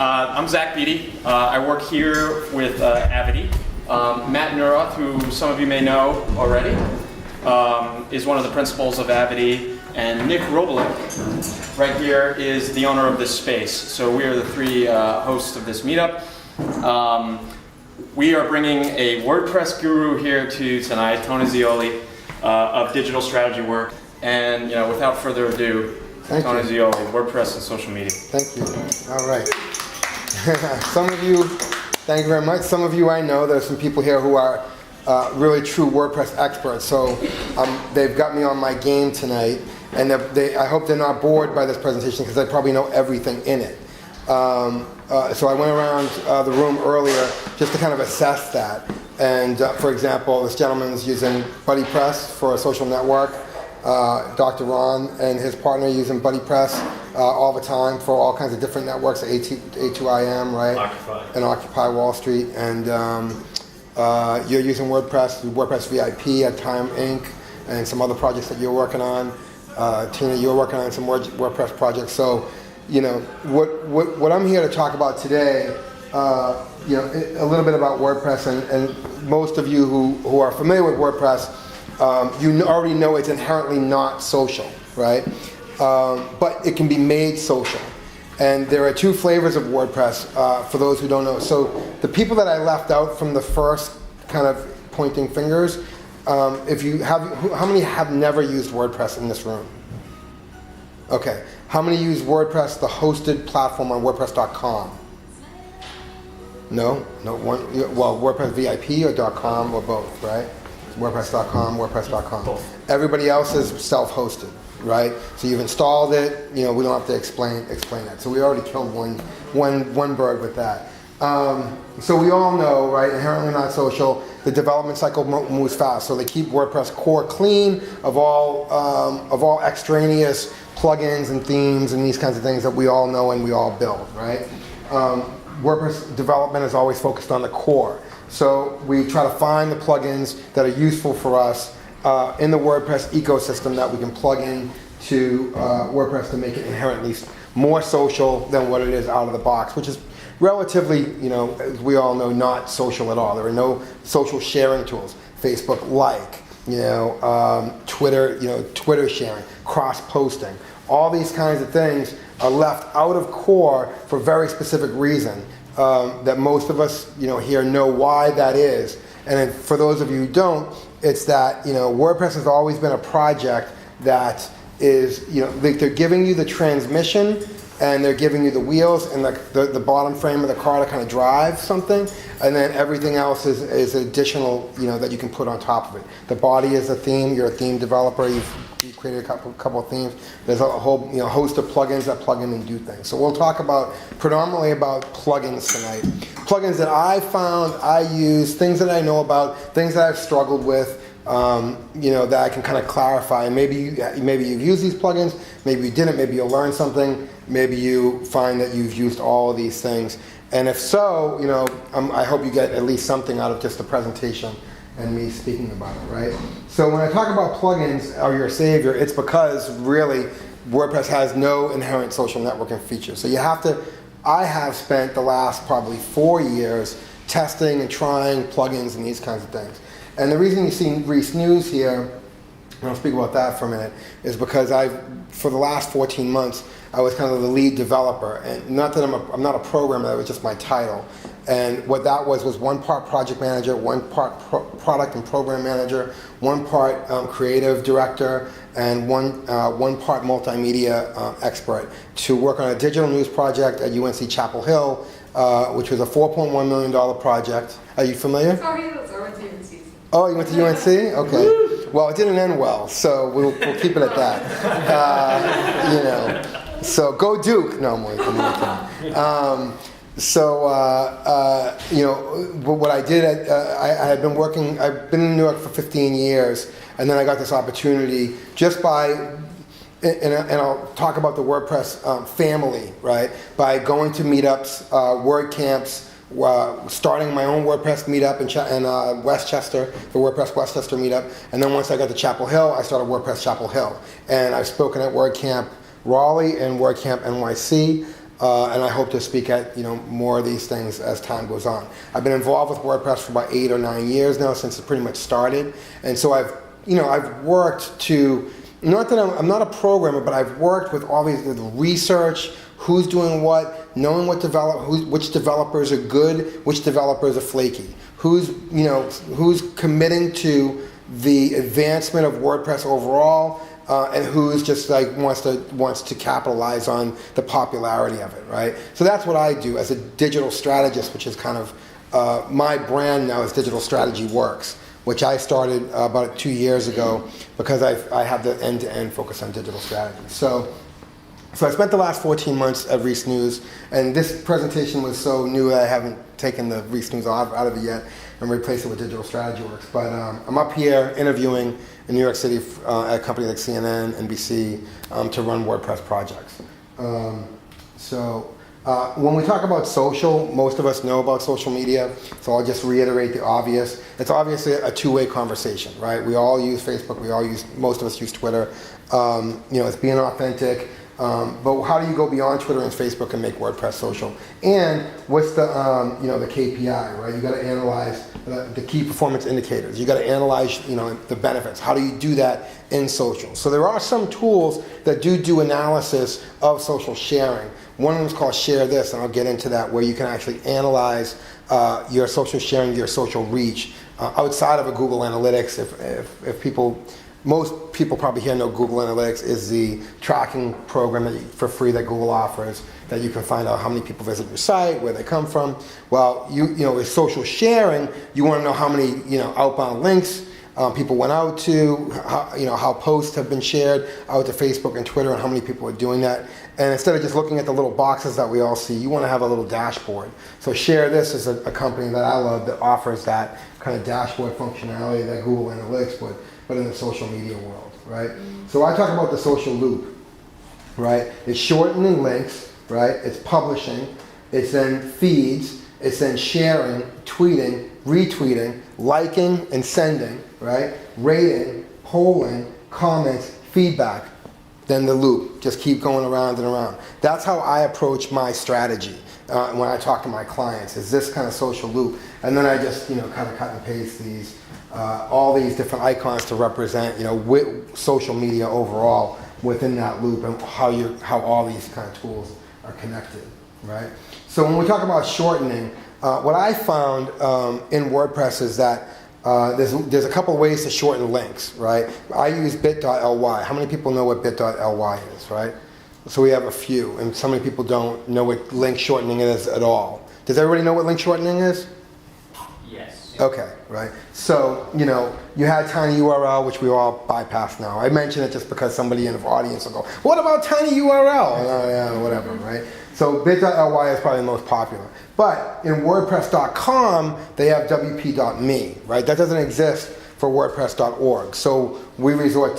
I'm Zach Beatty. I work here with Avity. Matt Neuroth, who some of you may know already, is one of the principals of Avity. And Nick Robelik, right here, is the owner of this space. So we are the three hosts of this meetup. We are bringing a WordPress guru here tonight, Tony Zeoli, of digital strategy work. And without further ado, Tony Zeoli, WordPress and social media. Thank you. All right. Some of you, thank you very much. Some of you I know, there's some people here who are really true WordPress experts. So they've got me on my game tonight. And I hope they're not bored by this presentation because I probably know everything in it. So I went around the room earlier just to kind of assess that. And for example, this gentleman's using BuddyPress for a social network. Dr. Ron and his partner using BuddyPress all the time for all kinds of different networks, A2IM, right? Occupy. And Occupy Wall Street. And you're using WordPress, WordPress VIP at Time Inc. and some other projects that you're working on. Tina, you're working on some WordPress projects. So, what I'm here to talk about today, a little bit about WordPress, and most of you who are familiar with WordPress, you already know it's inherently not social, right? But it can be made social. And there are two flavors of WordPress for those who don't know. So the people that I left out from the first kind of pointing fingers, how many have never used WordPress in this room? Okay. How many use WordPress, the hosted platform on WordPress.com? No? No one? Well, WordPress VIP or .com or both, right? WordPress.com, WordPress.com. Both. Everybody else is self-hosted, right? So you've installed it. We don't have to explain that. So we already killed one bird with that. So we all know, right? Inherently not social. The development cycle moves fast, so they keep WordPress core clean of all extraneous plugins and themes and these kinds of things that we all know and we all build, right? WordPress development is always focused on the core. So we try to find the plugins that are useful for us in the WordPress ecosystem that we can plug in to WordPress to make it inherently more social than what it is out of the box, which is relatively, as we all know, not social at all. There are no social sharing tools. Facebook like, Twitter sharing, cross-posting. All these kinds of things are left out of core for a very specific reason that most of us, here know why that is. And then for those of you who don't, it's that, WordPress has always been a project that is, they're giving you the transmission and they're giving you the wheels and the bottom frame of the car to kind of drive something, and then everything else is additional, that you can put on top of it. The body is a theme. You're a theme developer. You've created a couple of themes. There's a whole host of plugins that plug in and do things. So we'll talk predominantly about plugins tonight. Plugins that I found, I use, things that I know about, things that I've struggled with. That I can kind of clarify. Maybe you've used these plugins, maybe you didn't, maybe you'll learn something, maybe you find that you've used all of these things. And if so, I hope you get at least something out of just the presentation and me speaking about it, right? So when I talk about plugins are your savior, it's because really WordPress has no inherent social networking features. So I have spent the last probably 4 years testing and trying plugins and these kinds of things. And the reason you see Reese News here, and I'll speak about that for a minute, is because for the last 14 months, I was kind of the lead developer. And not that I'm not a programmer, that was just my title. And what that was one part project manager, one part product and program manager, one part creative director, and one part multimedia expert to work on a digital news project at UNC Chapel Hill, which was a $4.1 million project. Are you familiar? Sorry, I went to UNC. Oh, you went to UNC? Okay. Well, it didn't end well, so we'll keep it at that. So go Duke. No, I'm kidding. What I did, I've been in New York for 15 years, and then I got this opportunity just by, and I'll talk about the WordPress family, right? By going to meetups, WordCamps, starting my own WordPress meetup in Westchester, the WordPress Westchester meetup, and then once I got to Chapel Hill, I started WordPress Chapel Hill. And I've spoken at WordCamp Raleigh and WordCamp NYC. and I hope to speak at more of these things as time goes on. I've been involved with WordPress for about 8 or 9 years now, since it pretty much started, and so I've worked to, not that I'm not a programmer, but I've worked with all these, the research, who's doing what, knowing which developers are good, which developers are flaky, who's committing to the advancement of WordPress overall, and who's just like wants to capitalize on the popularity of it, right? So that's what I do as a digital strategist, which is kind of my brand now is Digital Strategy Works, which I started about 2 years ago because I have the end-to-end focus on digital strategy. So I spent the last 14 months at Reese News, and this presentation was so new that I haven't taken the Reese News out of it yet and replaced it with Digital Strategy Works. But I'm up here interviewing in New York City at a company like CNN, NBC, to run WordPress projects. When we talk about social, most of us know about social media, so I'll just reiterate the obvious. It's obviously a two-way conversation, right? We all use Facebook, most of us use Twitter. It's being authentic. But how do you go beyond Twitter and Facebook and make WordPress social? And what's the the KPI, right? You got to analyze the key performance indicators. You got to analyze the benefits. How do you do that in social? So there are some tools that do analysis of social sharing. One of them is called Share This, and I'll get into that, where you can actually analyze your social sharing, your social reach outside of a Google Analytics. If most people probably here know Google Analytics is the tracking program for free that Google offers, that you can find out how many people visit your site, where they come from. Well, with social sharing, you want to know how many outbound links people went out to, how posts have been shared out to Facebook and Twitter, and how many people are doing that. And instead of just looking at the little boxes that we all see, you want to have a little dashboard. So Share This is a company that I love that offers that kind of dashboard functionality that Google Analytics would, but in the social media world, right? So I talk about the social loop, right? It's shortening links, right? It's publishing, it's then feeds, it's then sharing, tweeting, retweeting, liking and sending, right? Rating, polling, comments, feedback. Then the loop, just keep going around and around. That's how I approach my strategy when I talk to my clients, is this kind of social loop. And then I just kind of cut and paste these all these different icons to represent social media overall within that loop, and how all these kind of tools are connected, right? So when we talk about shortening, what I found in WordPress is that there's a couple of ways to shorten links, right? I use bit.ly. How many people know what bit.ly is, right? So we have a few, and so many people don't know what link shortening is at all. Does everybody know what link shortening is? Yes. Okay, right. So, you had tinyURL, which we all bypass now. I mention it just because somebody in the audience will go, what about tinyURL? Oh, yeah, whatever, right? So bit.ly is probably the most popular. But in WordPress.com, they have wp.me, right? That doesn't exist for WordPress.org. So I resort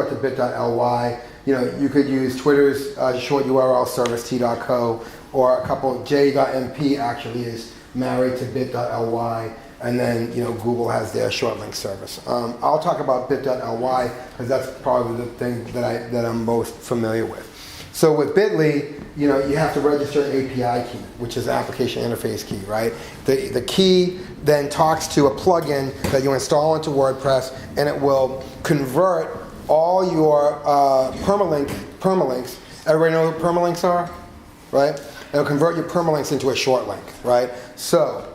to bit.ly. You could use Twitter's short URL service, t.co, or a couple, j.mp actually is married to bit.ly. And then, Google has their short link service. I'll talk about bit.ly because that's probably the thing that I'm most familiar with. So with Bitly, you have to register an API key, which is an application interface key, right? The key then talks to a plugin that you install into WordPress, and it will convert all your permalinks. Everybody know what permalinks are, right? It'll convert your permalinks into a short link, right? So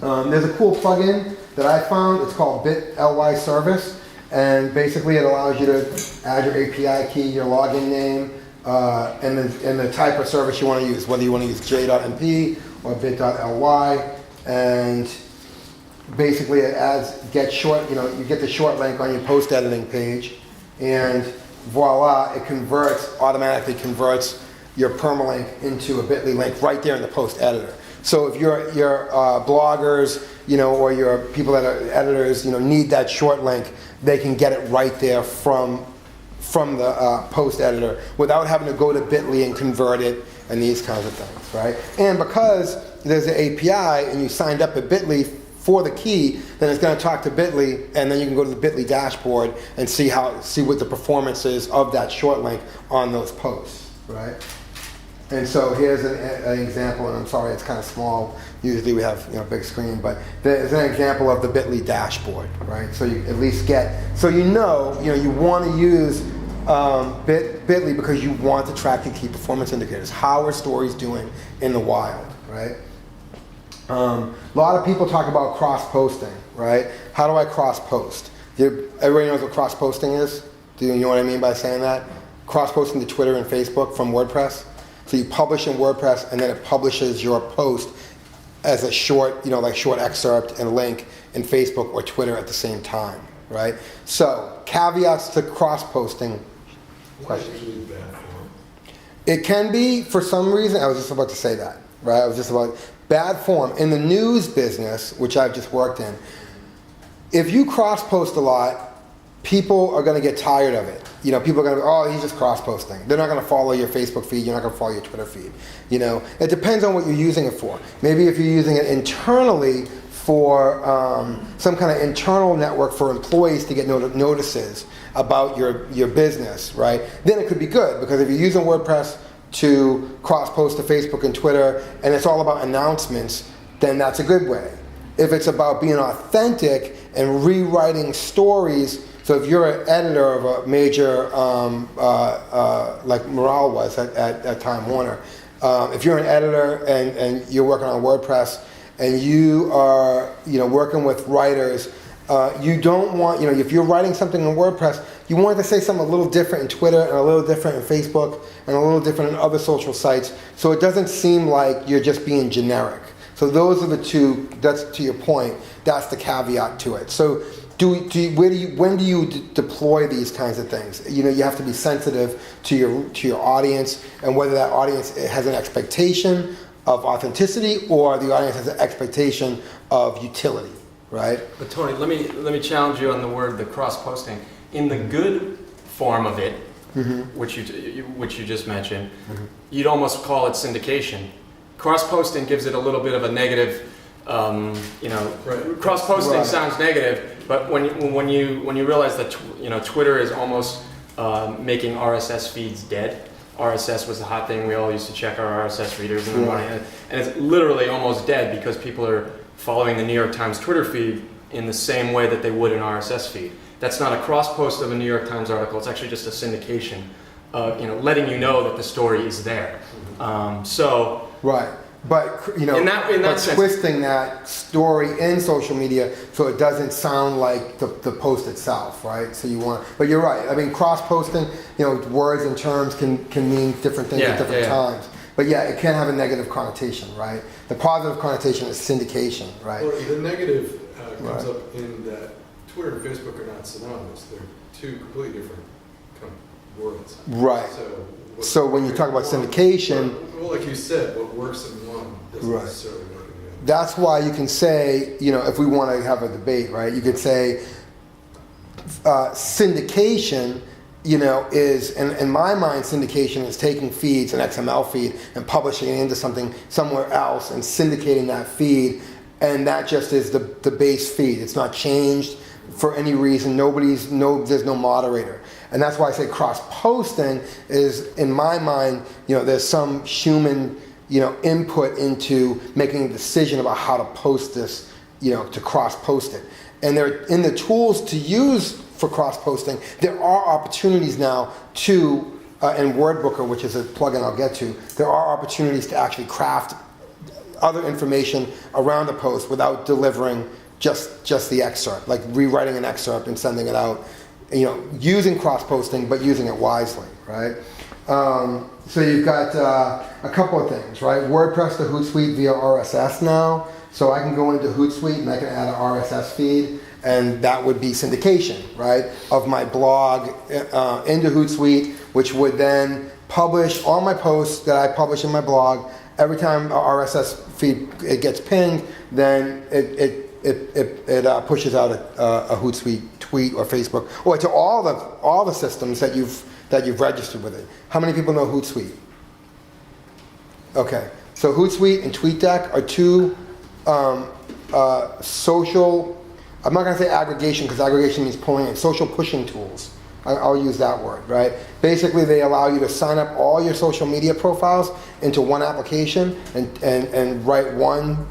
there's a cool plugin that I found. It's called Bitly Service, and basically it allows you to add your API key, your login name, and the type of service you want to use, whether you want to use j.mp or bit.ly, and basically it you get the short link on your post editing page, and voila, it automatically converts your permalink into a Bitly link right there in the post editor. So if your bloggers, or your people that are editors, need that short link, they can get it right there from the post editor without having to go to Bitly and convert it and these kinds of things, right? And because there's an API and you signed up at Bitly for the key, then it's going to talk to Bitly, and then you can go to the Bitly dashboard and see what the performance is of that short link on those posts, right? And so here's an example, and I'm sorry it's kind of small. Usually we have big screen, but there's an example of the Bitly dashboard, right? So you at least get, so you want to use Bitly because you want to track the key performance indicators. How are stories doing in the wild, right? A lot of people talk about cross-posting, right? How do I cross-post? Everybody knows what cross-posting is? Do you know what I mean by saying that? Cross-posting to Twitter and Facebook from WordPress. So you publish in WordPress, and then it publishes your post as a short, short excerpt and link in Facebook or Twitter at the same time, right? So caveats to cross-posting. Question. It can be for some reason. I was just about to say that, right? I was just about bad form in the news business, which I've just worked in. If you cross-post a lot, people are going to get tired of it. People are going to go, oh, he's just cross-posting. They're not going to follow your Facebook feed. You're not going to follow your Twitter feed. It depends on what you're using it for. Maybe if you're using it internally for some kind of internal network for employees to get notices about your business, right? Then it could be good, because if you're using WordPress to cross-post to Facebook and Twitter, and it's all about announcements, then that's a good way. If it's about being authentic and rewriting stories, so if you're an editor of a major, like Morale was at Time Warner, if you're an editor and you're working on WordPress and you are working with writers, you don't want, if you're writing something in WordPress, you want to say something a little different in Twitter and a little different in Facebook and a little different in other social sites, so it doesn't seem like you're just being generic. So those are the two, that's to your point, that's the caveat to it. So when do you deploy these kinds of things? You have to be sensitive to your audience, and whether that audience has an expectation of authenticity or the audience has an expectation of utility, right? But Tony, let me challenge you on the cross-posting. In the good form of it, which you just mentioned, you'd almost call it syndication. Cross-posting gives it a little bit of a negative. Right. Cross-posting sounds negative, but when you realize that Twitter is almost making RSS feeds dead. RSS was the hot thing. We all used to check our RSS readers in the morning, and it's literally almost dead because people are following the New York Times Twitter feed in the same way that they would an RSS feed. That's not a cross-post of a New York Times article. It's actually just a syndication, letting you know that the story is there. Right. But in that sense, twisting that story in social media so it doesn't sound like the post itself, right? So but you're right. I mean, cross-posting, words and terms can mean different things at different times. But it can have a negative connotation, right? The positive connotation is syndication, right? Well, the negative comes up in that Twitter and Facebook are not synonymous. They're two completely different kind of worlds. Right. So when you talk about syndication, well, like you said, what works in one doesn't necessarily work in the other. That's why you can say, if we want to have a debate, right? You could say syndication, is, in my mind, syndication is taking feeds, an XML feed, and publishing it into something somewhere else and syndicating that feed, and that just is the base feed. It's not changed for any reason. There's no moderator. And that's why I say cross-posting is, in my mind, there's some human, input into making a decision about how to post this, to cross-post it. And there, in the tools to use for cross-posting, there are opportunities now to, in WordBooker, which is a plugin I'll get to, there are opportunities to actually craft other information around the post without delivering just the excerpt, like rewriting an excerpt and sending it out. Using cross-posting, but using it wisely, right? So you've got a couple of things, right? WordPress to Hootsuite via RSS now. So I can go into Hootsuite and I can add an RSS feed, and that would be syndication, right? Of my blog into Hootsuite, which would then publish all my posts that I publish in my blog. Every time a RSS feed it gets pinged, then it pushes out a Hootsuite tweet or Facebook, or to all the systems that you've registered with it. How many people know Hootsuite? Okay, so Hootsuite and TweetDeck are two social. I'm not going to say aggregation because aggregation means pulling in, social pushing tools. I'll use that word, right? Basically, they allow you to sign up all your social media profiles into one application and write one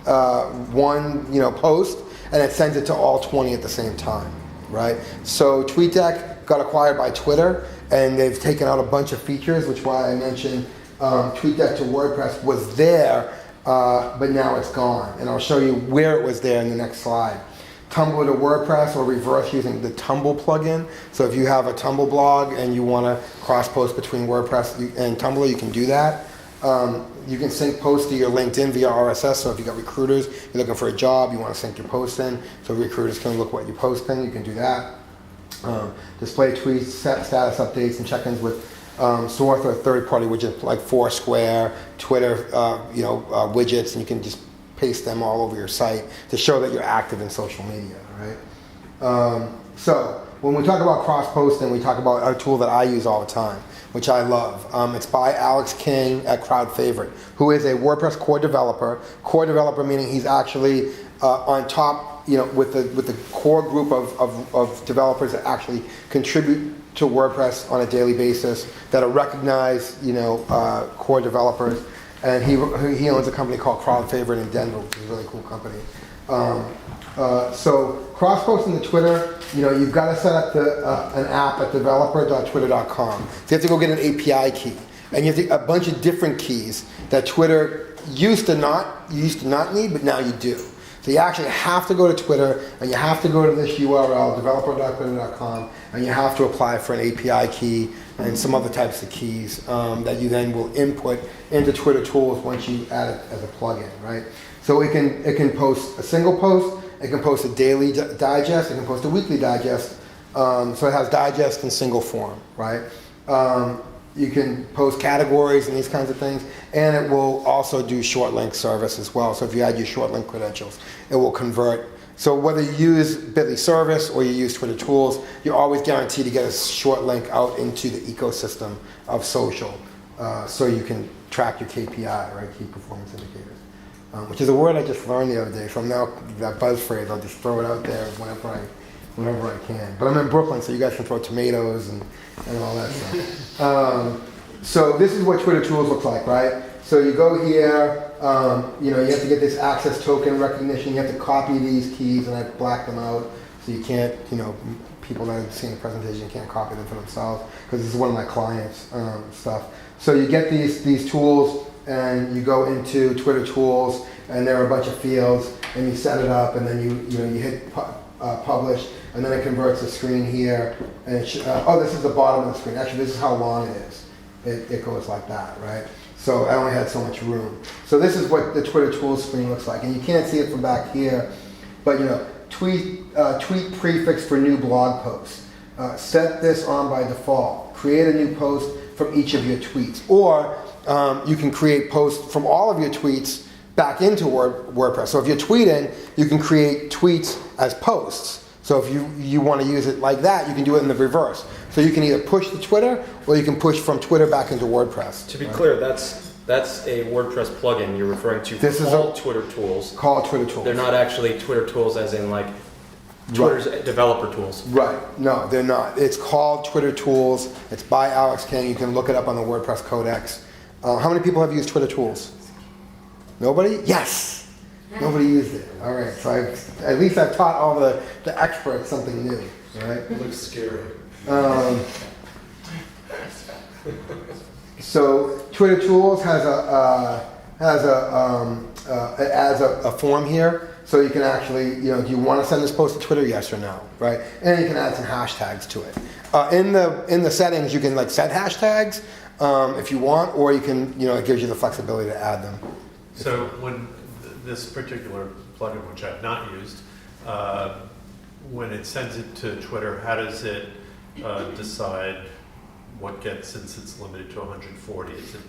post, and it sends it to all 20 at the same time, right? So TweetDeck got acquired by Twitter, and they've taken out a bunch of features, which is why I mentioned TweetDeck to WordPress was there, but now it's gone. And I'll show you where it was there in the next slide. Tumble to WordPress, or reverse using the Tumble plugin. So if you have a Tumble blog and you want to cross-post between WordPress and Tumblr, you can do that. You can sync posts to your LinkedIn via RSS. So if you got recruiters, you're looking for a job, you want to sync your post in, so recruiters can look what you're posting, you can do that. Display tweets, status updates, and check-ins with source or third-party widgets like Foursquare, Twitter, widgets, and you can just paste them all over your site to show that you're active in social media, right? So when we talk about cross-posting, we talk about a tool that I use all the time, which I love. It's by Alex King at CrowdFavorite, who is a WordPress core developer. Core developer meaning he's actually on top, with the core group of developers that actually contribute to WordPress on a daily basis, that are recognized, core developers. And he owns a company called CrowdFavorite in Denver, which is a really cool company. So cross-posting to Twitter, you've got to set up an app at developer.twitter.com. So you have to go get an API key, and you have to, a bunch of different keys that Twitter used to not need, but now you do. So you actually have to go to Twitter, and you have to go to this URL, developer.twitter.com, and you have to apply for an API key and some other types of keys that you then will input into Twitter Tools once you add it as a plugin, right? So it can post a single post, it can post a daily digest, it can post a weekly digest. So it has digest in single form, right? You can post categories and these kinds of things, and it will also do short link service as well. So if you add your short link credentials, it will convert. So whether you use Bitly service or you use Twitter Tools, you're always guaranteed to get a short link out into the ecosystem of social, so you can track your KPI, right, key performance indicators, which is a word I just learned the other day. From now, that buzz phrase, I'll just throw it out there whenever I can. But I'm in Brooklyn, so you guys can throw tomatoes and all that stuff. So this is what Twitter Tools looks like, right? So you go here, you have to get this access token recognition. You have to copy these keys, and I black them out so you can't, people that have seen the presentation can't copy them for themselves, because this is one of my clients' stuff. So you get these tools, and you go into Twitter Tools, and there are a bunch of fields, and you set it up, and then you hit publish, and then it converts the screen here, and this is the bottom of the screen. Actually, this is how long it is. It goes like that, right? So I only had so much room. So this is what the Twitter Tools screen looks like, and you can't see it from back here, but tweet prefix for new blog posts. Set this on by default. Create a new post from each of your tweets, or you can create posts from all of your tweets back into WordPress. So if you're tweeting, you can create tweets as posts. So if you want to use it like that, you can do it in the reverse. So you can either push to Twitter, or you can push from Twitter back into WordPress. To be clear, that's a WordPress plugin you're referring to. This is called Twitter Tools. Called Twitter Tools. They're not actually Twitter Tools as in like Twitter's developer tools. Right. No, they're not. It's called Twitter Tools. It's by Alex King. You can look it up on the WordPress Codex. How many people have used Twitter Tools? Nobody? Yes. Nobody used it. All right. So at least I've taught all the experts something new. Right. It looks scary. So Twitter Tools has it adds a form here, so you can actually, do you want to send this post to Twitter? Yes or no, right? And you can add some hashtags to it. In the settings, you can set hashtags if you want, or you can, it gives you the flexibility to add them. So when this particular plugin, which I've not used, when it sends it to Twitter, how does it decide what gets, since it's limited to 140? Is it,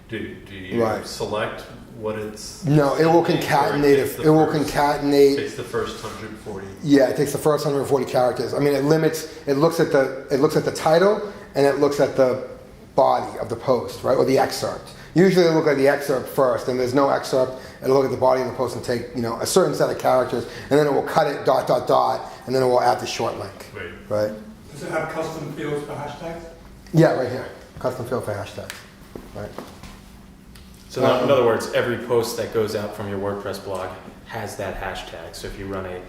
do you select what it's? No, it will concatenate. It will concatenate. It takes the first 140. Yeah, it takes the first 140 characters. I mean, it limits. It looks at the title, and it looks at the body of the post, right, or the excerpt. Usually, they look at the excerpt first, and there's no excerpt. It'll look at the body of the post and take a certain set of characters, and then it will cut it ... and then it will add the short link. Right. Right. Does it have custom fields for hashtags? Yeah, right here, custom field for hashtags, right? So in other words, every post that goes out from your WordPress blog has that hashtag. So if you run a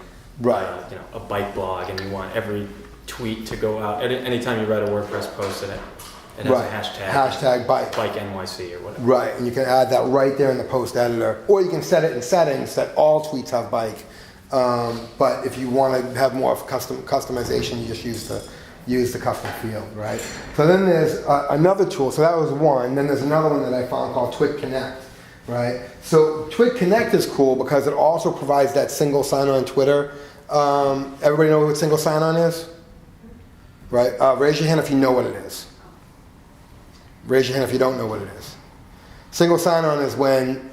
bike blog and you want every tweet to go out, anytime you write a WordPress post, it has a hashtag. Hashtag bike. Bike NYC or whatever. Right, and you can add that right there in the post editor, or you can set it in settings that all tweets have bike. But if you want to have more of customization, you just use the custom field, right? So then there's another tool. So that was one. Then there's another one that I found called Twit Connect, right? So Twit Connect is cool because it also provides that single sign-on on Twitter. Everybody know what single sign-on is? Right? Raise your hand if you know what it is. Raise your hand if you don't know what it is. Single sign-on is when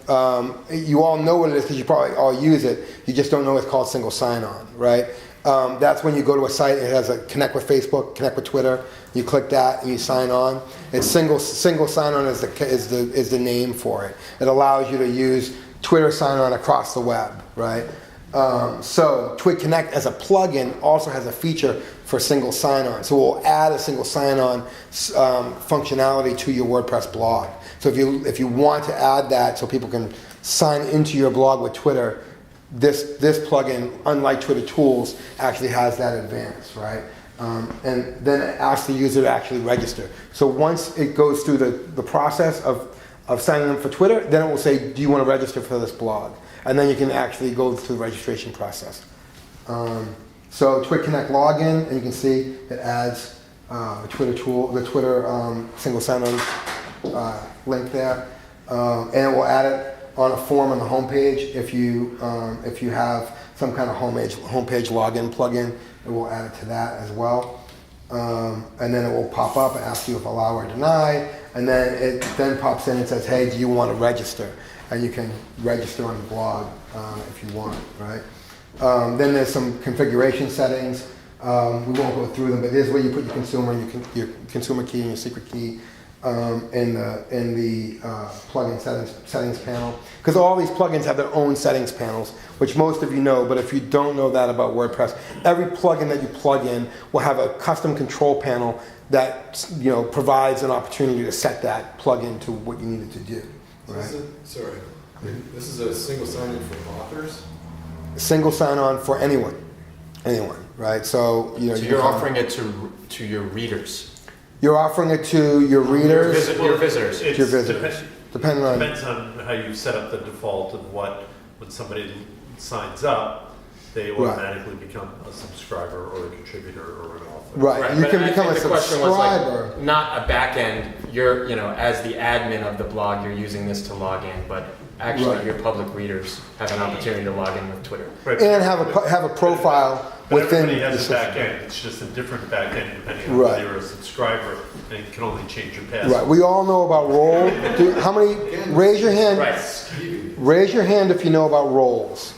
you all know what it is because you probably all use it. You just don't know it's called single sign-on, right? That's when you go to a site. It has a connect with Facebook, connect with Twitter. You click that and you sign on. It's single sign-on is the name for it. It allows you to use Twitter sign-on across the web, right? So Twit Connect as a plugin also has a feature for single sign-on. So we'll add a single sign-on functionality to your WordPress blog. So if you want to add that so people can sign into your blog with Twitter, this plugin, unlike Twitter Tools, actually has that advance, right? And then it asks the user to actually register. So once it goes through the process of signing up for Twitter, then it will say, do you want to register for this blog? And then you can actually go through the registration process. So Twit Connect login, and you can see it adds the Twitter single sign-on link there, and it will add it on a form on the homepage. If you have some kind of homepage login plugin, it will add it to that as well. And then it will pop up and ask you if allow or deny, and then it then pops in and says, hey, do you want to register? And you can register on the blog if you want, right? Then there's some configuration settings. We won't go through them, but this is where you put your consumer key and your secret key in the plugin settings panel. Because all these plugins have their own settings panels, which most of you know, but if you don't know that about WordPress, every plugin that you plug in will have a custom control panel that provides an opportunity to set that plugin to what you need it to do. Right. This is a single sign-in for authors? Single sign-on for anyone, right? So, So you're offering it to your readers? You're offering it to your readers? Your visitors. Your visitors. Depends on how you set up the default of when somebody signs up, they automatically become a subscriber or a contributor or an author. Right. You can become a subscriber. Not a back end. You're, as the admin of the blog, you're using this to log in, but actually your public readers have an opportunity to log in with Twitter. Right. And have a profile within. Everybody has a back end. It's just a different back end depending on whether you're a subscriber, and you can only change your password. Right. We all know about roll. How many? Raise your hand. Right. Raise your hand if you know about roles.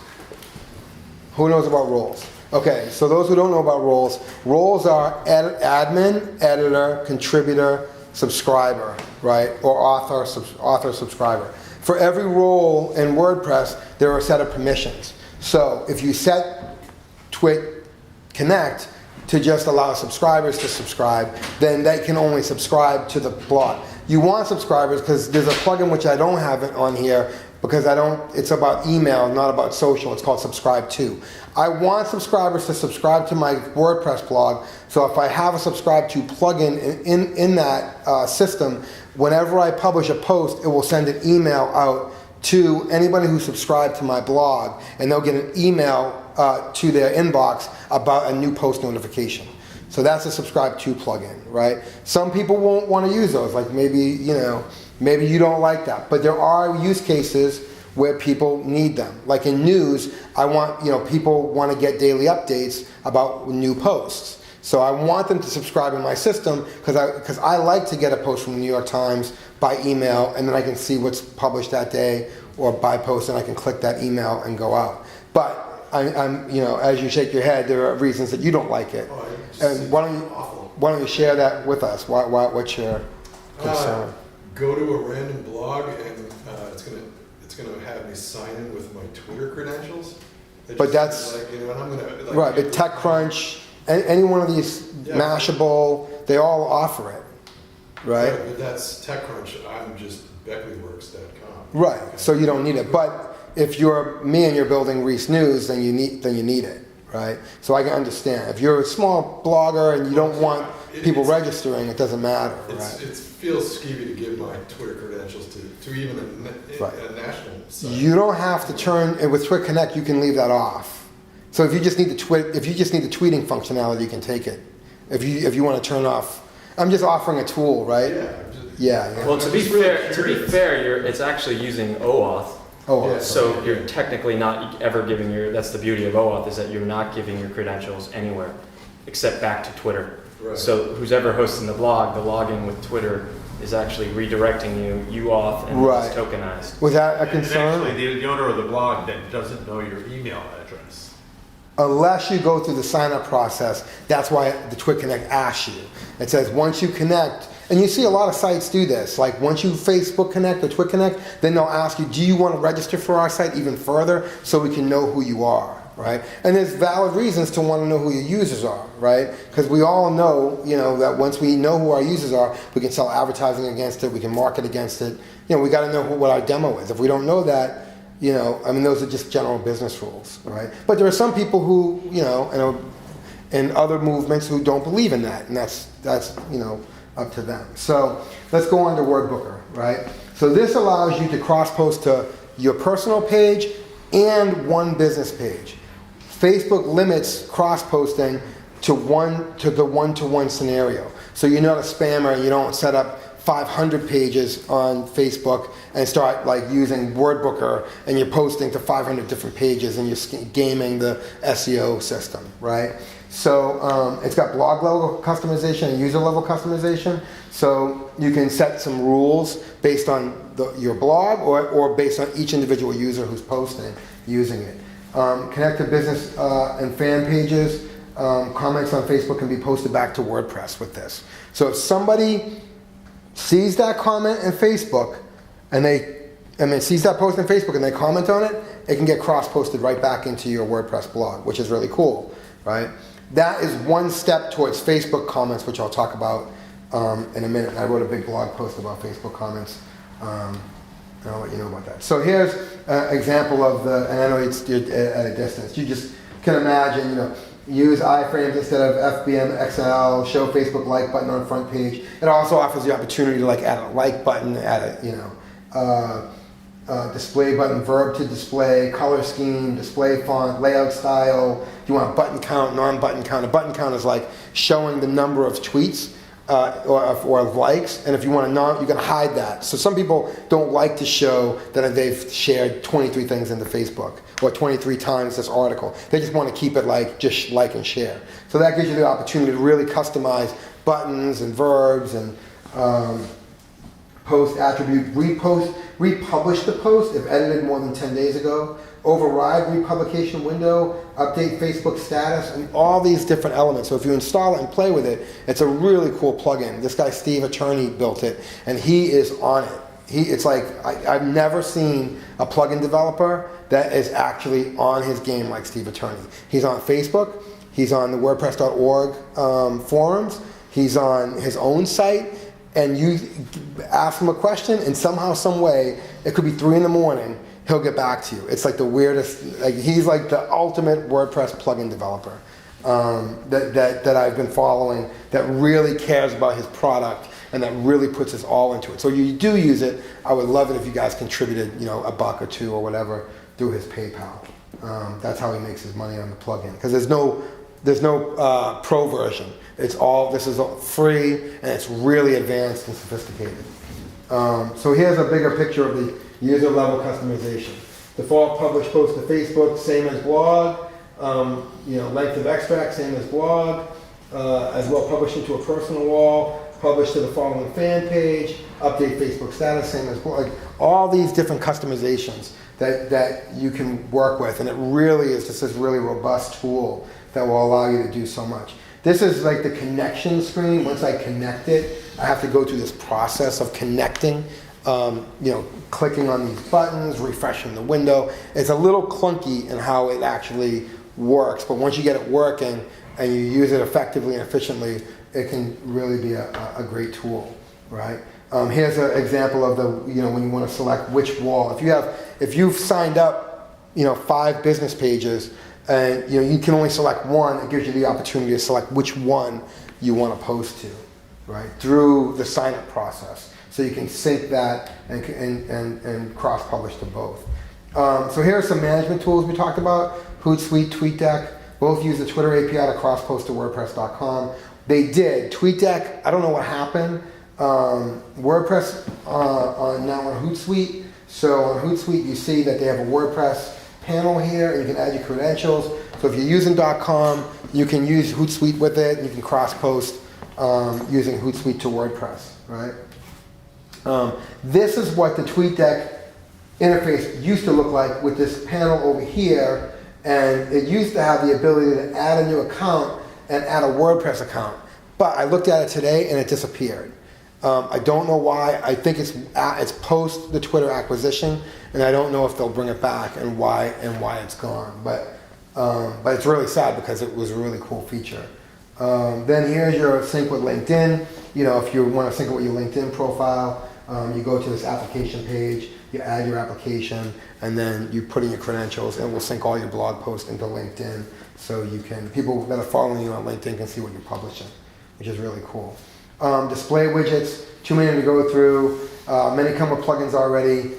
Who knows about roles? Okay, so those who don't know about roles are admin, editor, contributor, subscriber, right? Or author, subscriber. For every role in WordPress, there are a set of permissions. So if you set Twit Connect to just allow subscribers to subscribe, then they can only subscribe to the blog. You want subscribers because there's a plugin which I don't have it on here because it's about email, not about social. It's called Subscribe To. I want subscribers to subscribe to my WordPress blog, so if I have a Subscribe To plugin in that system, whenever I publish a post, it will send an email out to anybody who subscribed to my blog, and they'll get an email to their inbox about a new post notification. So that's a Subscribe To plugin, right? Some people won't want to use those, like maybe you don't like that. But there are use cases where people need them. Like in news, I want, people want to get daily updates about new posts. So I want them to subscribe in my system because I like to get a post from the New York Times by email, and then I can see what's published that day, or by post, and I can click that email and go out. But I'm as you shake your head, there are reasons that you don't like it. And why don't you share that with us? What's your concern? Go to a random blog and it's gonna have me sign in with my Twitter credentials. But that's I'm gonna right. But TechCrunch Any one of these Yeah. Mashable, they all offer it, right? But that's TechCrunch. I'm just BeckleyWorks.com. Right. So you don't need it. But if you're me and you're building Reese News, then you need it, right? So I can understand. If you're a small blogger and you don't want people registering, it doesn't matter, right? It feels skeevy to give my Twitter credentials to even a national site. You don't have to turn, and with Twit Connect, you can leave that off. So if you just need the tweeting functionality, you can take it. If you want to turn off, I'm just offering a tool, right? Yeah. Well, to be fair, it's actually using OAuth. Oh, Yeah. So you're technically not ever giving that's the beauty of OAuth, is that you're not giving your credentials anywhere except back to Twitter. Right. So who's ever hosting the blog, the login with Twitter is actually redirecting you auth, and it's tokenized. Was that a And concern? actually, the owner of the blog then doesn't know your email address. Unless you go through the sign-up process, that's why the Twit Connect asks you. It says once you connect, and you see a lot of sites do this, like once you Facebook Connect or Twit Connect, then they'll ask you, do you want to register for our site even further so we can know who you are, right? And there's valid reasons to want to know who your users are, right? Because we all know, that once we know who our users are, we can sell advertising against it, we can market against it. We got to know what our demo is. If we don't know that, those are just general business rules, right? But there are some people who, and other movements who don't believe in that, and that's up to them. So let's go on to WordBooker, right? So this allows you to cross-post to your personal page and one business page. Facebook limits cross-posting to the one-to-one scenario. So you're not a spammer, you don't set up 500 pages on Facebook and start using WordBooker and you're posting to 500 different pages and you're gaming the SEO system, right? So it's got blog level customization and user level customization. So you can set some rules based on your blog or based on each individual user who's posting using it. Connect to business and fan pages. Comments on Facebook can be posted back to WordPress with this. So if somebody sees that comment in Facebook and sees that post in Facebook and they comment on it, it can get cross-posted right back into your WordPress blog, which is really cool, right? That is one step towards Facebook comments, which I'll talk about in a minute. I wrote a big blog post about Facebook comments, and I'll let you know about that. So here's an example of and I know it's at a distance. You just can imagine, use iframes instead of FBM XL, show Facebook like button on front page. It also offers the opportunity to add a like button, add a display button, verb to display, color scheme, display font, layout style. Do you want button count, non-button count? A button count is showing the number of tweets or likes, and if you want to you can hide that. So some people don't like to show that they've shared 23 things into Facebook or 23 times this article. They just want to keep it just like and share. So that gives you the opportunity to really customize buttons and verbs and post attribute, republish the post if edited more than 10 days ago, override republication window, update Facebook status, and all these different elements. So if you install it and play with it, it's a really cool plugin. This guy, Steve Attorney, built it, and he is on it. I've never seen a plugin developer that is actually on his game like Steve Attorney. He's on Facebook, he's on the WordPress.org forums, he's on his own site, and you ask him a question, and somehow, some way, it could be 3 a.m, he'll get back to you. It's the weirdest, he's the ultimate WordPress plugin developer that I've been following, that really cares about his product and that really puts his all into it. So you do use it. I would love it if you guys contributed, $1 or $2 or whatever through his PayPal. That's how he makes his money on the plugin, because there's no pro version. This is free, and it's really advanced and sophisticated. So here's a bigger picture of the user level customization. Default publish post to Facebook, same as blog. Length of extract, same as blog. As well, publish into a personal wall, publish to the following fan page, update Facebook status, same as blog. All these different customizations that you can work with, and it really is just this really robust tool that will allow you to do so much. This is the connection screen. Once I connect it, I have to go through this process of connecting, clicking on these buttons, refreshing the window. It's a little clunky in how it actually works, but once you get it working, and you use it effectively and efficiently, it can really be a great tool, right? Here's an example of the, when you want to select which wall. If you've signed up, 5 business pages, and you can only select one, it gives you the opportunity to select which one you want to post to, right? Through the sign-up process. So you can sync that and cross-publish to both. So here are some management tools we talked about. Hootsuite, TweetDeck, both use the Twitter API to cross-post to WordPress.com. They did. TweetDeck, I don't know what happened. WordPress now on Hootsuite. So on Hootsuite, you see that they have a WordPress panel here, and you can add your credentials. So if you're using .com, you can use Hootsuite with it, and you can cross-post using Hootsuite to WordPress, right? This is what the TweetDeck interface used to look like with this panel over here, and it used to have the ability to add a new account and add a WordPress account. But I looked at it today and it disappeared. I don't know why. I think it's post the Twitter acquisition, and I don't know if they'll bring it back and why it's gone. But it's really sad because it was a really cool feature. Then here's your sync with LinkedIn. If you want to sync it with your LinkedIn profile, you go to this application page, you add your application, and then you put in your credentials, and it will sync all your blog posts into LinkedIn, so people that are following you on LinkedIn can see what you're publishing, which is really cool. Display widgets, too many to go through. Many come with plugins already.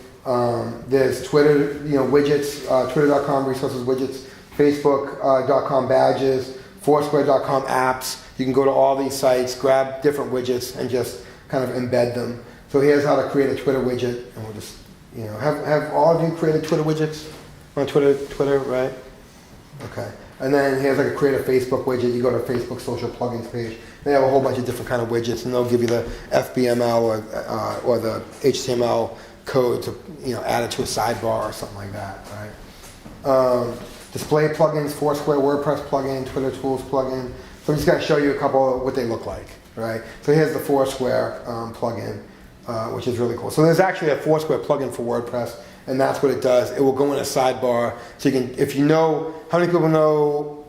There's Twitter, widgets, twitter.com resources widgets, facebook.com badges, foursquare.com apps. You can go to all these sites, grab different widgets, and just kind of embed them. So here's how to create a Twitter widget, and we'll just, have all of you created Twitter widgets on Twitter, right? Okay. And then here's like a create a Facebook widget. You go to Facebook social plugins page. They have a whole bunch of different kind of widgets, and they'll give you the FBML or the HTML code to add it to a sidebar or something like that, right? Display plugins, Foursquare WordPress plugin, Twitter Tools plugin. So I'm just going to show you a couple of what they look like, right? So here's the Foursquare plugin, which is really cool. So there's actually a Foursquare plugin for WordPress, and that's what it does. It will go in a sidebar, so you can, how many people know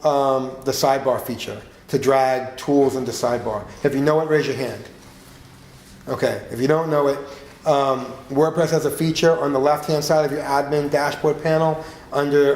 the sidebar feature? To drag tools into sidebar. If you know it, raise your hand. Okay, if you don't know it, WordPress has a feature on the left-hand side of your admin dashboard panel under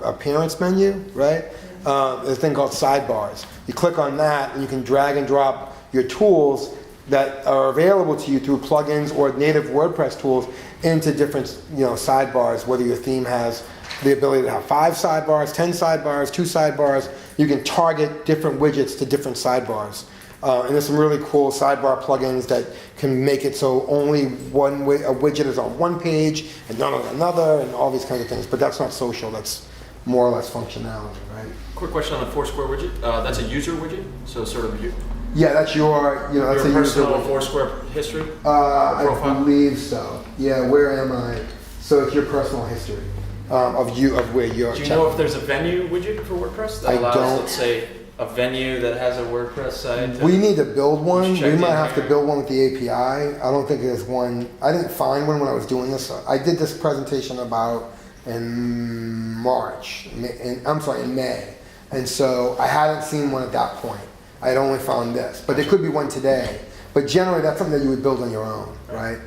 appearance menu, right? There's a thing called sidebars. You click on that, and you can drag and drop your tools that are available to you through plugins or native WordPress tools into different sidebars, whether your theme has the ability to have 5 sidebars, 10 sidebars, 2 sidebars. You can target different widgets to different sidebars. And there's some really cool sidebar plugins that can make it so only a widget is on one page and not on another, and all these kinds of things. But that's not social, that's more or less functionality, right? Quick question on the Foursquare widget. That's a user widget, so sort of you. Yeah, that's your, that's your a user personal widget. Foursquare history? I believe so. Yeah, where am I? So it's your personal history of where you're. Do you know if there's a venue widget for WordPress that allows, let's say, a venue that has a WordPress site? We need to build one. We might have to there. build one with the API. I don't think there's one. I didn't find one when I was doing this. I did this presentation about in March. In May. And so I hadn't seen one at that point. I had only found this. But there could be one today. But generally, that's something that you would build on your own, right?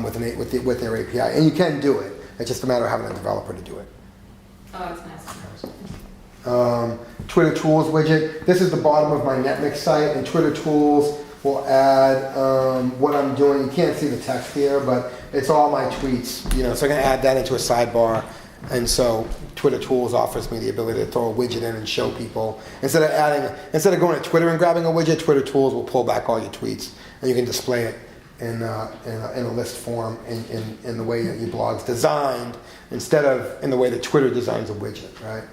With their API. And you can do it. It's just a matter of having a developer to do it. Oh, it's nice. Twitter Tools widget. This is the bottom of my NetMix site, and Twitter Tools will add what I'm doing. You can't see the text here, but it's all my tweets. So I'm going to add that into a sidebar, and so Twitter Tools offers me the ability to throw a widget in and show people. Instead of going to Twitter and grabbing a widget, Twitter Tools will pull back all your tweets, and you can display it in a list form in the way that your blog's designed, instead of in the way that Twitter designs a widget, right?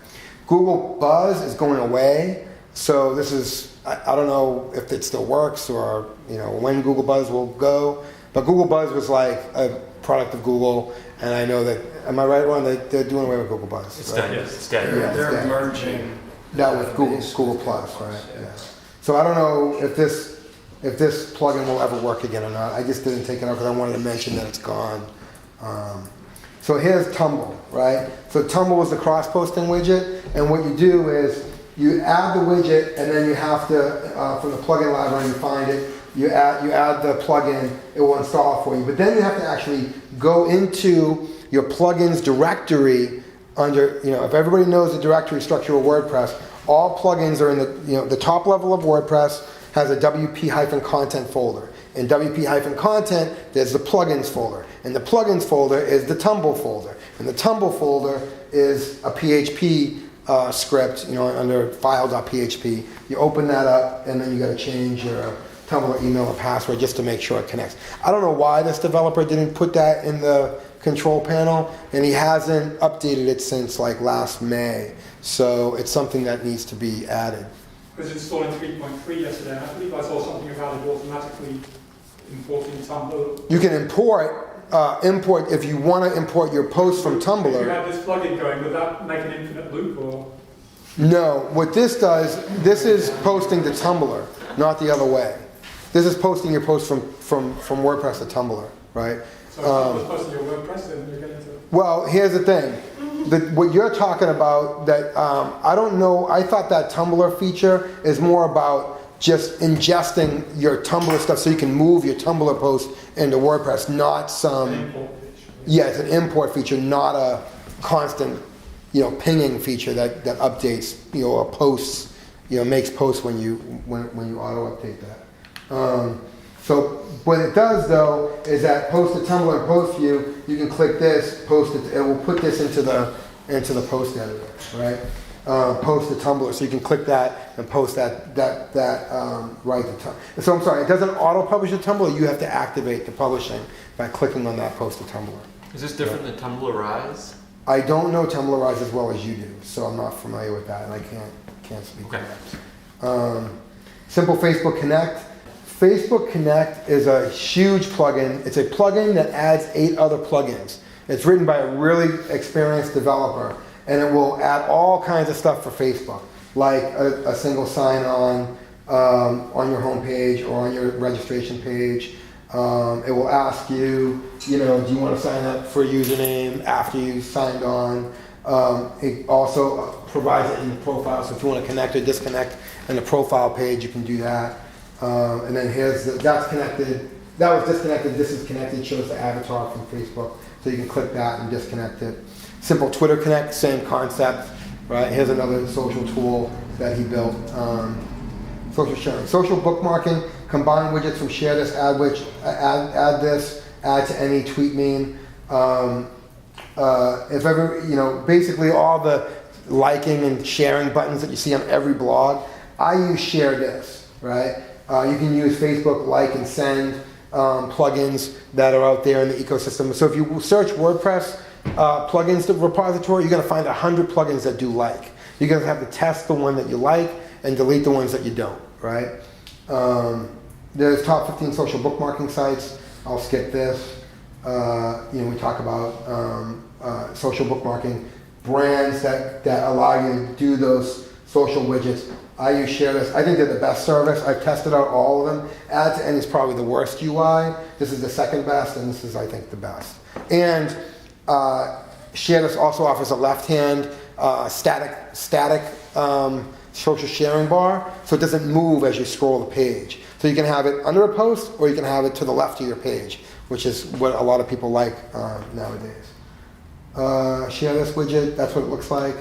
Google Buzz is going away, so this is, I don't know if it still works or when Google Buzz will go, but Google Buzz was like a product of Google, and I know that, am I right, Ron? They're doing away with Google Buzz. It's right? dead. Yes, it's dead. Yeah, They're merging. That with Google Plus, right? Yeah. So I don't know if this plugin will ever work again or not. I just didn't take it out because I wanted to mention that it's gone. So here's Tumble, right? So Tumble is the cross-posting widget, and what you do is you add the widget, and then you have to, from the plugin library, you find it, you add the plugin, it will install it for you. But then you have to actually go into your plugins directory under, if everybody knows the directory structure of WordPress, all plugins are in the top level of WordPress has a WP-content folder. In WP-content, there's the plugins folder. And the plugins folder is the Tumble folder. And the Tumble folder is a PHP script, under file.php. You open that up, and then you got to change your Tumblr email or password just to make sure it connects. I don't know why this developer didn't put that in the control panel, and he hasn't updated it since like last May. So it's something that needs to be added. I was installing 3.3 yesterday, and I believe I saw something about it automatically importing Tumble. You can import if you want to import your posts from Tumblr. If you had this plugin going, would that make an infinite loop, or? No, what this does, this is posting to Tumblr, not the other way. This is posting your post from WordPress to Tumblr, right? So if someone's posting your WordPress, then you're getting to... Well, here's the thing. What you're talking about, that I don't know, I thought that Tumblr feature is more about just ingesting your Tumblr stuff so you can move your Tumblr post into WordPress, not some... import feature. Yeah, it's an import feature, not a constant, pinging feature that updates, or posts, makes posts when you auto update that. So what it does though is that post to Tumblr and post view, you can click this, post it, it will put this into the post editor, right? Post to Tumblr, so you can click that and post that right to Tumblr. So I'm sorry, it doesn't auto publish to Tumblr. You have to activate the publishing by clicking on that post to Tumblr. Is this different than Tumblr Rise? I don't know Tumblr Rise as well as you do, so I'm not familiar with that, and I can't speak to that. Simple Facebook Connect. Facebook Connect is a huge plugin. It's a plugin that adds 8 other plugins. It's written by a really experienced developer, and it will add all kinds of stuff for Facebook, like a single sign-on on your home page or on your registration page. It will ask you, do you want to sign up for a username after you signed on? It also provides it in the profile, so if you want to connect or disconnect in the profile page, you can do that. And then that's connected, that was disconnected, this is connected, shows the avatar from Facebook, so you can click that and disconnect it. Simple Twitter Connect, same concept, right? Here's another social tool that he built. Social sharing. Social bookmarking, combine widgets from share this, add this, add to any tweet meme. If ever, basically all the liking and sharing buttons that you see on every blog, I use share this, right? You can use Facebook like and send plugins that are out there in the ecosystem. So if you search WordPress plugins repository, you're going to find 100 plugins that do like. You're going to have to test the one that you like and delete the ones that you don't, right? There's top 15 social bookmarking sites. I'll skip this. We talk about social bookmarking, brands that allow you to do those social widgets. I use ShareList. I think they're the best service. I've tested out all of them. Add to End is probably the worst UI. This is the second best, and this is, I think, the best. And ShareList also offers a left-hand static social sharing bar, so it doesn't move as you scroll the page. So you can have it under a post, or you can have it to the left of your page, which is what a lot of people like nowadays. ShareList widget, that's what it looks like.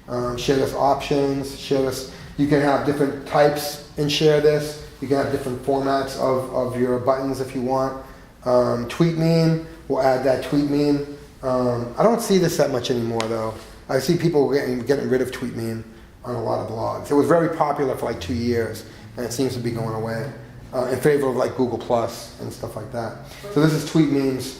ShareList options, ShareList. You can have different types in share this. You can have different formats of your buttons if you want. Tweet meme, we'll add that tweet meme. I don't see this that much anymore though. I see people getting rid of tweet meme on a lot of blogs. It was very popular for like 2 years, and it seems to be going away in favor of like Google Plus and stuff like that. So this is tweet meme's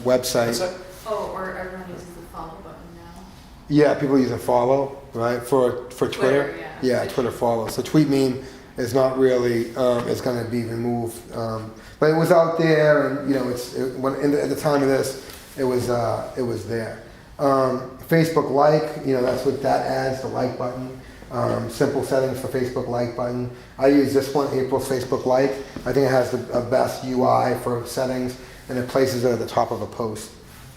website. Oh, or everyone uses the follow button now. Yeah, people using follow, right, for Twitter. Yeah, Twitter follow. So tweet meme is not really, it's going to be removed. But it was out there, and at the time of this, it was there. Facebook like, that's what that adds, the like button. Simple settings for Facebook like button. I use this one, April's Facebook like. I think it has the best UI for settings, and it places it at the top of a post.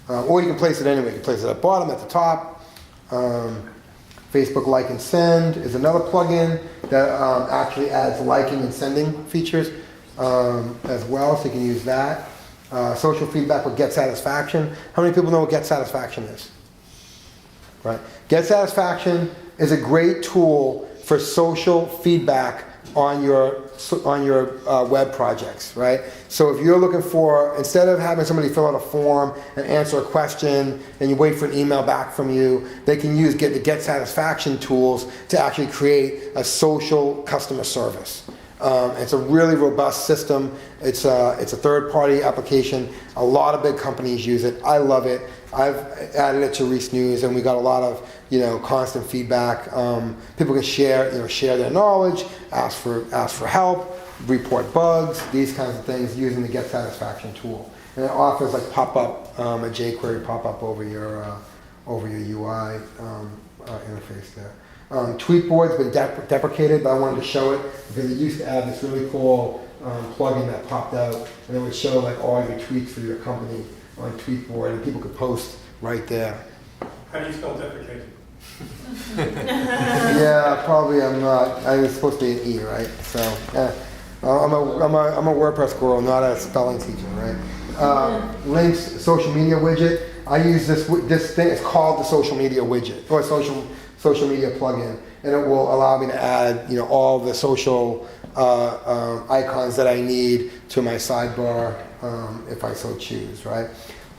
Or you can place it anywhere. You can place it at the bottom, at the top. Facebook Like and Send is another plugin that actually adds liking and sending features as well, so you can use that. Social feedback with Get Satisfaction. How many people know what Get Satisfaction is? Right. Get Satisfaction is a great tool for social feedback on your web projects, right? So if you're looking for, instead of having somebody fill out a form and answer a question and you wait for an email back from you, they can use the Get Satisfaction tools to actually create a social customer service. It's a really robust system. It's a third-party application. A lot of big companies use it. I love it. I've added it to Reese News, and we got a lot of constant feedback. People can share their knowledge, ask for help, report bugs, these kinds of things using the Get Satisfaction tool. And it offers like pop-up, a jQuery pop-up over your UI interface there. Tweetboard's been deprecated, but I wanted to show it because it used to add this really cool plugin that popped out, and it would show like all your tweets for your company on Tweetboard, and people could post right there. How do you spell deprecated? Yeah, probably I'm not. I was supposed to be an E, right? So I'm a WordPress guru, not a spelling teacher, right? Links, social media widget. I use this thing. It's called the social media widget or social media plugin, and it will allow me to add all the social icons that I need to my sidebar if I so choose, right?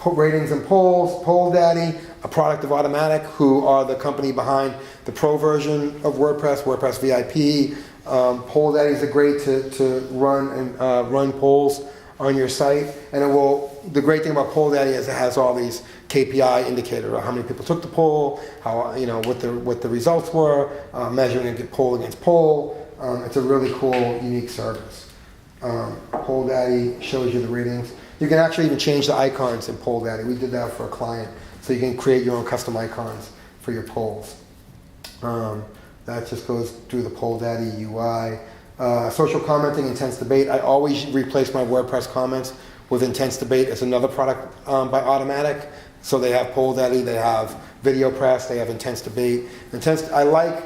Ratings and polls, Poll Daddy, a product of Automatic, who are the company behind the pro version of WordPress, WordPress VIP. Poll Daddy is great to run polls on your site, and it will. The great thing about Poll Daddy is it has all these KPI indicators of how many people took the poll, how what the results were, measuring it poll against poll. It's a really cool, unique service. Poll Daddy shows you the ratings. You can actually even change the icons in Poll Daddy. We did that for a client, so you can create your own custom icons for your polls. That just goes through the Poll Daddy UI. Social commenting, intense debate. I always replace my WordPress comments with intense debate. It's another product by Automatic. So they have Poll Daddy, they have Video Press, they have intense debate. I like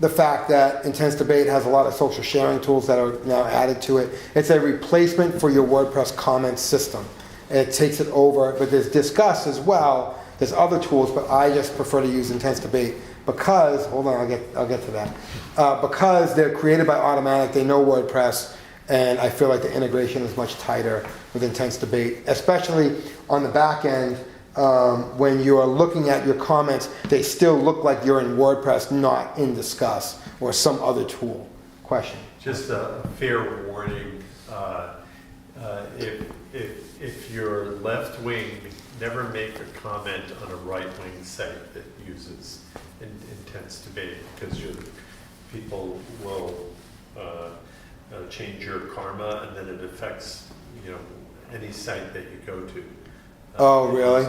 the fact that intense debate has a lot of social sharing tools that are now added to it. It's a replacement for your WordPress comment system. It takes it over, but there's Discuss as well. There's other tools, but I just prefer to use intense debate because, hold on, I'll get to that. Because they're created by Automatic, they know WordPress, and I feel like the integration is much tighter with intense debate, especially on the back end. When you're looking at your comments, they still look like you're in WordPress, not in Discuss or some other tool. Question? Just a fair warning, if you're left wing, never make a comment on a right wing site that uses intense debate, because people will change your karma, and then it affects any site that you go to. Oh, really?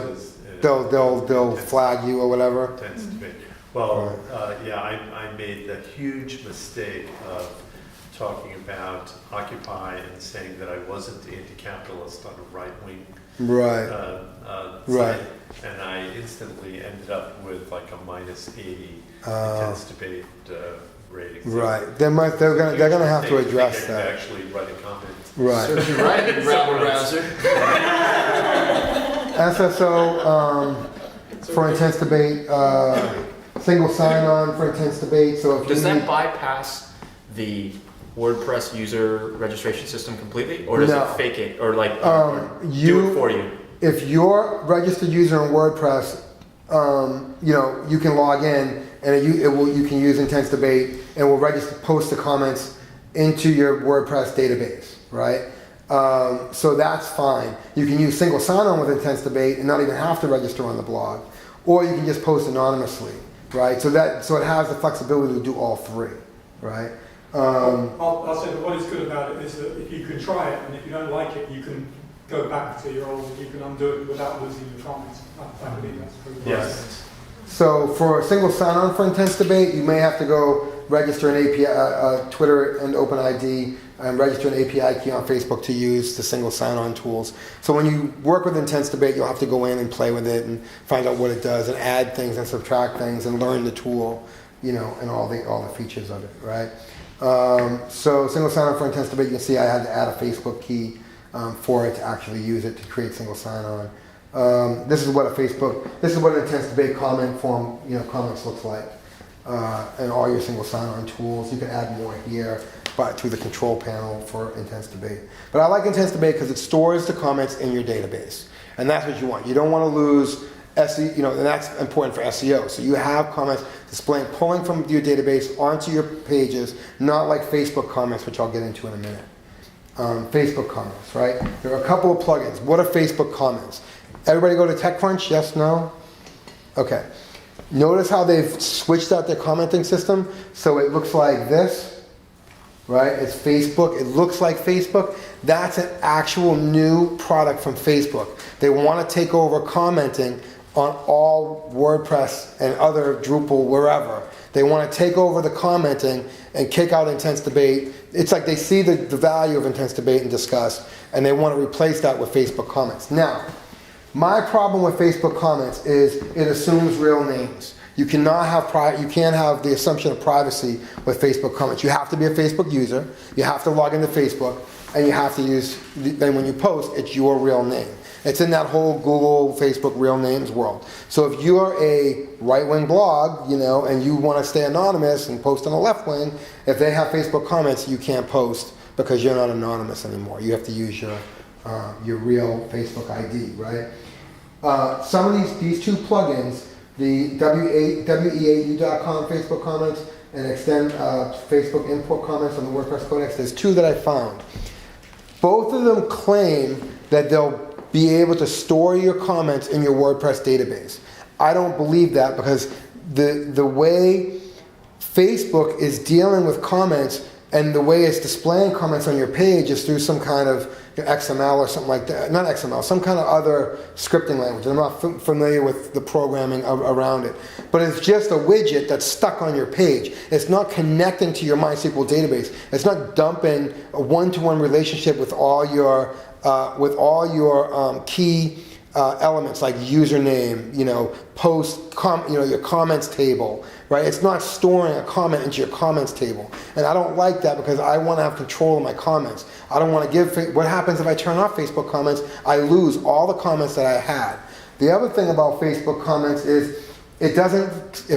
They'll flag you or whatever? Tends to be. Well, I made the huge mistake of talking about Occupy and saying that I wasn't anti-capitalist on a right-wing Right. site, and I instantly ended up with like a -80 intense debate rating. Right. They're gonna have to address that. Actually write a comment. Right. So if you write in Rebel Browser. SSO for intense debate, single sign-on for intense debate. So if Does you that need, bypass the WordPress user registration system completely, or does No. it fake it, or or do it for you? if you're a registered user on WordPress, you can log in and you can use intense debate and will post the comments into your WordPress database, right? So that's fine. You can use single sign-on with intense debate and not even have to register on the blog, or you can just post anonymously, right? So it has the flexibility to do all three, right? I'll say that what is good about it is that if you can try it, and if you don't like it, you can go back to your old, you can undo it without losing your comments. I believe that's pretty good. Yes. So for a single sign-on for intense debate, you may have to go register an API, Twitter and OpenID, and register an API key on Facebook to use the single sign-on tools. So when you work with intense debate, you'll have to go in and play with it and find out what it does and add things and subtract things and learn the tool. and all the features of it, right? So single sign-on for Intents Debate, you can see I had to add a Facebook key for it to actually use it to create single sign-on. This is what an Intents Debate comment form, comments looks like, and all your single sign-on tools. You can add more here, but through the control panel for Intents Debate. But I like Intents Debate because it stores the comments in your database, and that's what you want. You don't want to lose SEO, and that's important for SEO. So you have comments pulling from your database onto your pages, not like Facebook comments, which I'll get into in a minute. Facebook comments, right? There are a couple of plugins. What are Facebook comments? Everybody go to TechCrunch? Yes, no? Okay. Notice how they've switched out their commenting system, so it looks like this, right? It's Facebook. It looks like Facebook. That's an actual new product from Facebook. They want to take over commenting on all WordPress and other Drupal, wherever. They want to take over the commenting and kick out Intents Debate. It's like they see the value of Intents Debate and Discuss, and they want to replace that with Facebook comments. Now, my problem with Facebook comments is it assumes real names. You can't have the assumption of privacy with Facebook comments. You have to be a Facebook user, you have to log into Facebook, and you have to then when you post, it's your real name. It's in that whole Google, Facebook real names world. So if you're a right-wing blog, and you want to stay anonymous and post on the left wing, if they have Facebook comments, you can't post because you're not anonymous anymore. You have to use your real Facebook ID, right? Some of these two plugins, the weau.com Facebook comments and extend Facebook import comments on the WordPress Codex, there's two that I found. Both of them claim that they'll be able to store your comments in your WordPress database. I don't believe that because the way Facebook is dealing with comments and the way it's displaying comments on your page is through some kind of XML or something like that. Not XML, some kind of other scripting language. I'm not familiar with the programming around it. But it's just a widget that's stuck on your page. It's not connecting to your MySQL database. It's not dumping a one-to-one relationship with all your key elements like username, your comments table, right? It's not storing a comment into your comments table. And I don't like that because I want to have control of my comments. I don't want to what happens if I turn off Facebook comments? I lose all the comments that I had. The other thing about Facebook comments is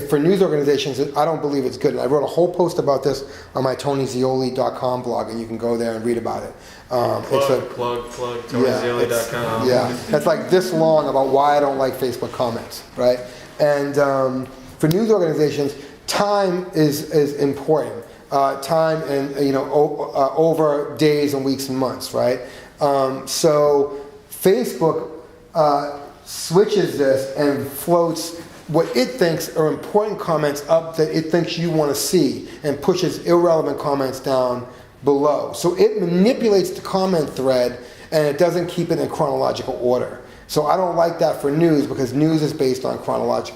for news organizations, I don't believe it's good. And I wrote a whole post about this on my TonyZeoli.com blog, and you can go there and read about it. Plug, TonyZeoli.com. Yeah, it's like this long about why I don't like Facebook comments, right? And for news organizations, time is important. Time and over days and weeks and months, right? So Facebook switches this and floats what it thinks are important comments up that it thinks you want to see and pushes irrelevant comments down below. So it manipulates the comment thread and it doesn't keep it in chronological order. So I don't like that for news because news is based on chronology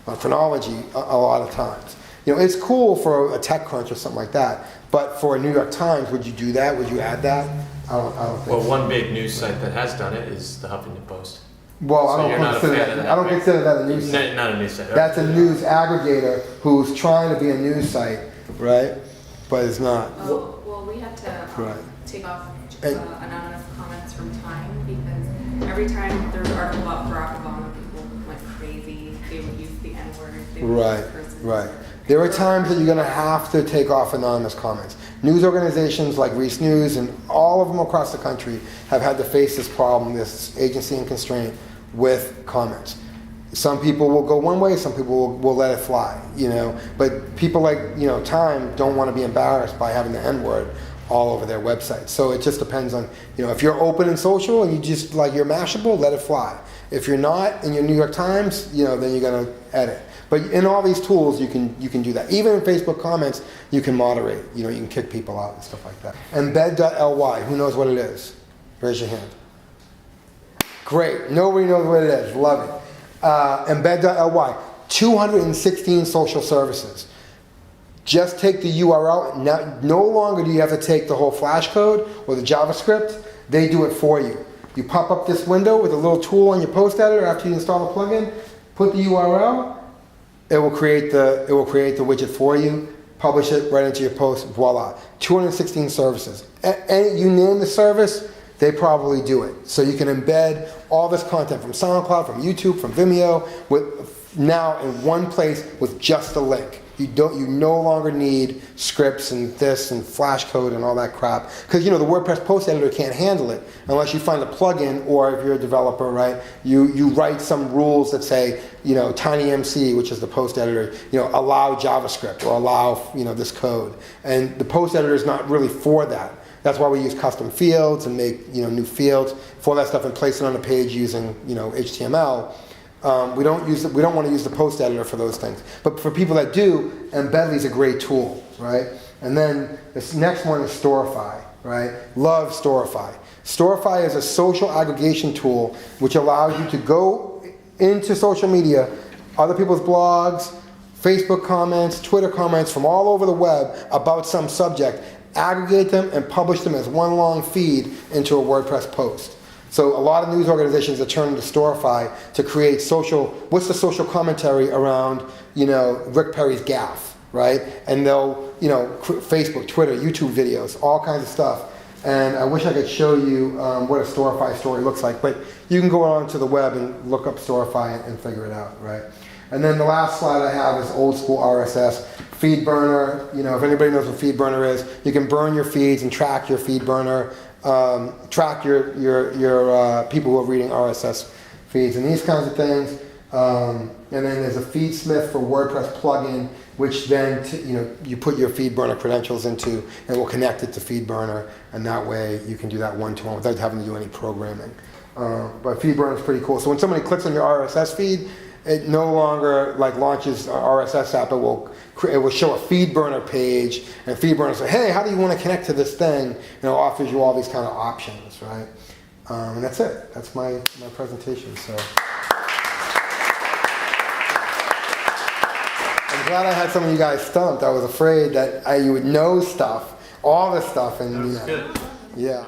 a lot of times. It's cool for a TechCrunch or something like that, but for a New York Times, would you do that? Would you add that? I don't think Well, so. one big news site that has done it is the Huffington Post. Well, So I you're not a fan of that, I don't right? consider that a news site. Not a news site. That's a news aggregator who's trying to be a news site, right? But it's not. Well, we had to Right. take off And- anonymous comments from Time because every time there was an article about Barack Obama, people went crazy. They would use the N-word. They would Right, use cursing. right. There are times that you're going to have to take off anonymous comments. News organizations like Reese News and all of them across the country have had to face this problem, this agency and constraint with comments. Some people will go one way, some people will let it fly, But people like, Time don't want to be embarrassed by having the N-word all over their website. So it just depends on, if you're open and social and you just you're Mashable, let it fly. If you're not and you're New York Times, then you're going to edit. But in all these tools, you can do that. Even in Facebook comments, you can moderate. You can kick people out and stuff like that. Embed.ly, who knows what it is? Raise your hand. Great, nobody knows what it is. Love it. Embed.ly, 216 social services. Just take the URL. No longer do you have to take the whole Flash code or the JavaScript. They do it for you. You pop up this window with a little tool on your post editor after you install the plugin, put the URL, it will create the widget for you, publish it right into your post, voila. 216 services. And you name the service, they probably do it. So you can embed all this content from SoundCloud, from YouTube, from Vimeo, now in one place with just a link. You no longer need scripts and this and Flash code and all that crap. Because the WordPress post editor can't handle it unless you find a plugin, or if you're a developer, right, you write some rules that say, TinyMC, which is the post editor, allow JavaScript or allow, this code. And the post editor is not really for that. That's why we use custom fields and make, new fields for that stuff and place it on a page using, HTML. We don't want to use the post editor for those things. But for people that do, Embedly is a great tool, right? And then this next one is Storify, right? Love Storify. Storify is a social aggregation tool which allows you to go into social media, other people's blogs, Facebook comments, Twitter comments from all over the web about some subject, aggregate them and publish them as one long feed into a WordPress post. So a lot of news organizations are turning to Storify to create what's the social commentary around, Rick Perry's gaffe, right? And they'll, Facebook, Twitter, YouTube videos, all kinds of stuff. And I wish I could show you what a Storify story looks like, but you can go onto the web and look up Storify and figure it out, right? And then the last slide I have is old school RSS. Feed burner, if anybody knows what feed burner is, you can burn your feeds and track your feed burner. Track your people who are reading RSS feeds and these kinds of things. And then there's a Feedsmith for WordPress plugin, which then you put your FeedBurner credentials into, and will connect it to FeedBurner, and that way you can do that one-to-one without having to do any programming. But FeedBurner is pretty cool. So when somebody clicks on your RSS feed, it no longer launches RSS app. It will show a FeedBurner page, and FeedBurner say, hey, how do you want to connect to this thing? Offers you all these kind of options, right? And that's it. That's my presentation. So I'm glad I had some of you guys stumped. I was afraid that you would know stuff, all this stuff, and That's good. yeah.